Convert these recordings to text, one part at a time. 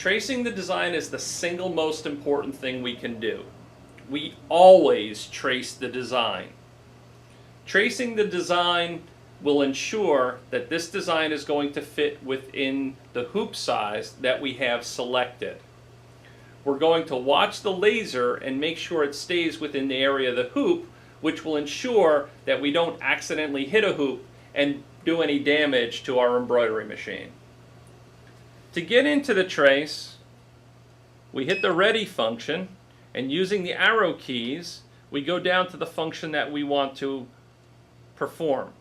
Tracing the design is the single most important thing we can do. We always trace the design. Tracing the design will ensure that this design is going to fit within the hoop size that we have selected. We're going to watch the laser and make sure it stays within the area of the hoop, which will ensure that we don't accidentally hit a hoop and do any damage to our embroidery machine. To get into the trace, we hit the ready function, and using the arrow keys, we go down to the function that we want to perform.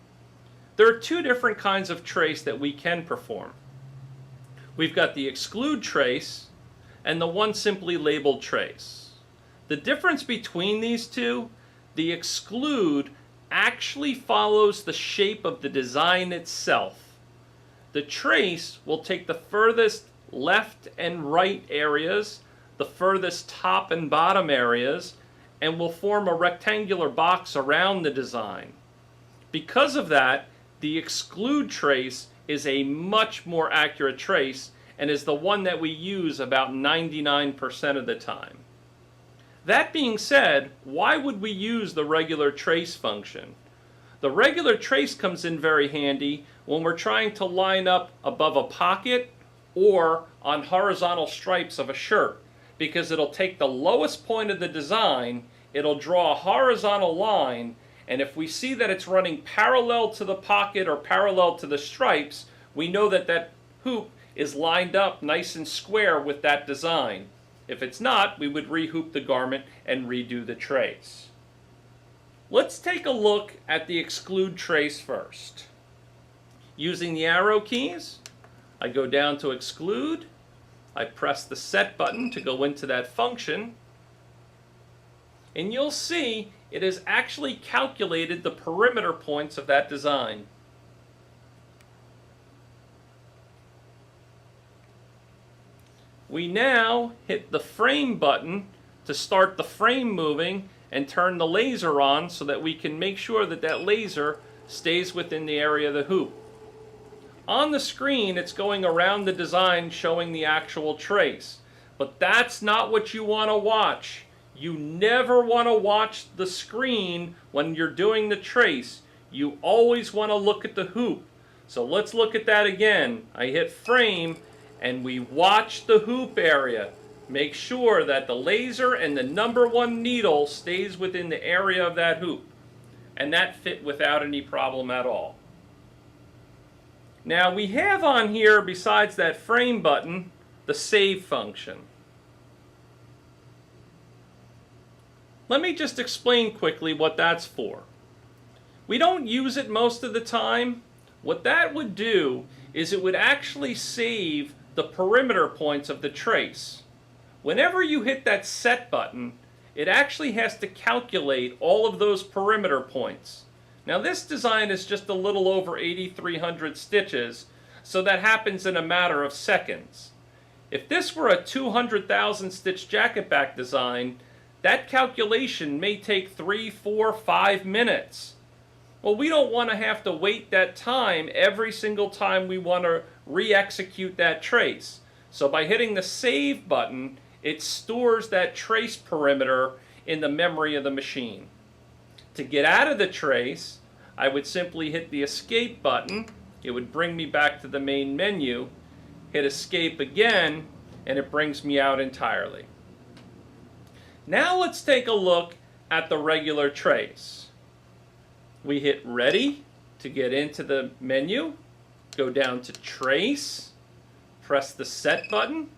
There are two different kinds of trace that we can perform. We've got the exclude trace and the one simply labeled trace. The difference between these two, the exclude actually follows the shape of the design itself. The trace will take the furthest left and right areas, the furthest top and bottom areas, and will form a rectangular box around the design. Because of that, the exclude trace is a much more accurate trace and is the one that we use about 99% of the time. That being said, why would we use the regular trace function? The regular trace comes in very handy when we're trying to line up above a pocket or on horizontal stripes of a shirt, because it'll take the lowest point of the design, it'll draw a horizontal line, and if we see that it's running parallel to the pocket or parallel to the stripes, we know that that hoop is lined up nice and square with that design. If it's not, we would rehoop the garment and redo the trace. Let's take a look at the exclude trace first. Using the arrow keys, I go down to exclude, I press the set button to go into that function, and you'll see it has actually calculated the perimeter points of that design. We now hit the frame button to start the frame moving and turn the laser on so that we can make sure that that laser stays within the area of the hoop. On the screen, it's going around the design showing the actual trace, but that's not what you want to watch. You never want to watch the screen when you're doing the trace. You always want to look at the hoop. So let's look at that again. I hit frame and we watch the hoop area. Make sure that the laser and the number one needle stays within the area of that hoop. And that fit without any problem at all. Now we have on here, besides that frame button, the save function. Let me just explain quickly what that's for. We don't use it most of the time. What that would do is it would actually save the perimeter points of the trace. Whenever you hit that set button, it actually has to calculate all of those perimeter points. Now this design is just a little over 8,300 stitches, so that happens in a matter of seconds. If this were a 200,000 stitch jacket back design, that calculation may take 3, 4, 5 minutes. Well, we don't want to have to wait that time every single time we want to re-execute that trace. So by hitting the save button, it stores that trace perimeter in the memory of the machine. To get out of the trace, I would simply hit the escape button. It would bring me back to the main menu. Hit escape again, and it brings me out entirely. Now let's take a look at the regular trace. We hit ready to get into the menu, go down to trace, press the set button,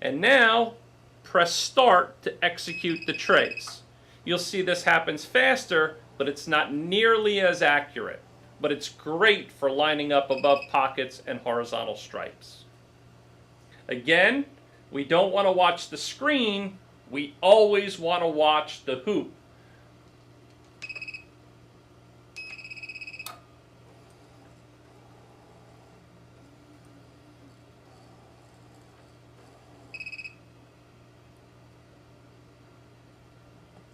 and now press start to execute the trace. You'll see this happens faster, but it's not nearly as accurate. But it's great for lining up above pockets and horizontal stripes. Again, we don't want to watch the screen, we always want to watch the hoop.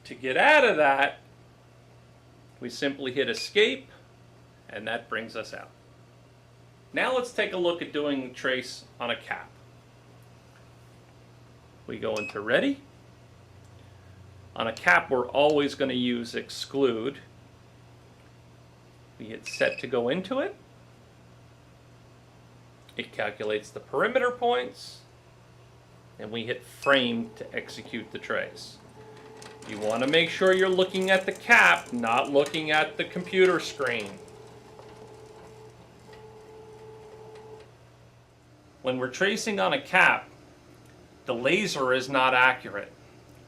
To get out of that, we simply hit escape, and that brings us out. Now let's take a look at doing the trace on a cap. We go into Ready. On a cap, we're always going to use Exclude. We hit Set to go into it. It calculates the perimeter points, and we hit Frame to execute the trace. You want to make sure you're looking at the cap, not looking at the computer screen. When we're tracing on a cap, the laser is not accurate.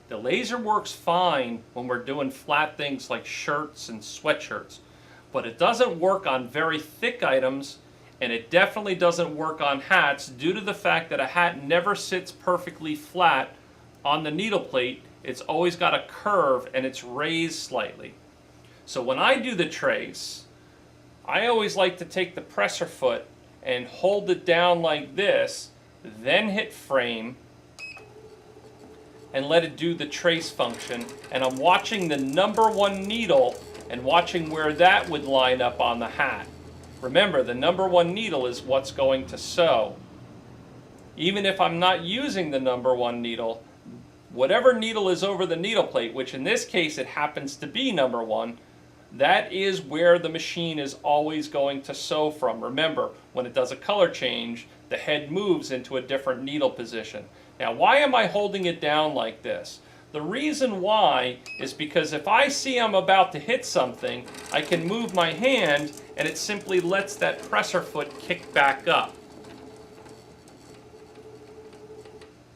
The laser works fine when we're doing flat things like shirts and sweatshirts, but it doesn't work on very thick items, and it definitely doesn't work on hats due to the fact that a hat never sits perfectly flat on the needle plate. It's always got a curve and it's raised slightly. So when I do the trace, I always like to take the presser foot and hold it down like this, then hit Frame and let it do the trace function. And I'm watching the number 1 needle and watching where that would line up on the hat. Remember, the number 1 needle is what's going to sew. Even if I'm not using the number 1 needle, whatever needle is over the needle plate, which in this case it happens to be number 1, that is where the machine is always going to sew from. Remember, when it does a color change, the head moves into a different needle position. Now, why am I holding it down like this? The reason why is because if I see I'm about to hit something, I can move my hand and it simply lets that presser foot kick back up.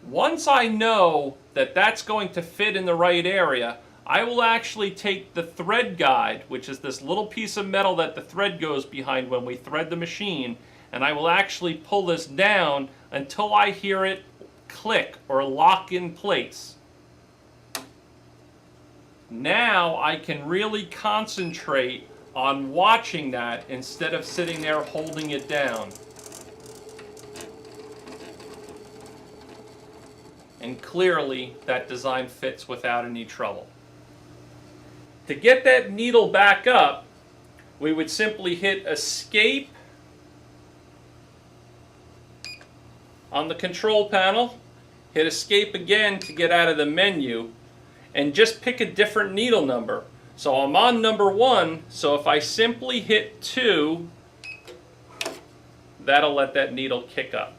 Once I know that that's going to fit in the right area, I will actually take the thread guide, which is this little piece of metal that the thread goes behind when we thread the machine, and I will actually pull this down until I hear it click or lock in place. Now I can really concentrate on watching that instead of sitting there holding it down. And clearly that design fits without any trouble. To get that needle back up, we would simply hit Escape on the control panel, hit Escape again to get out of the menu, and just pick a different needle number. So I'm on number 1, so if I simply hit 2, that'll let that needle kick up.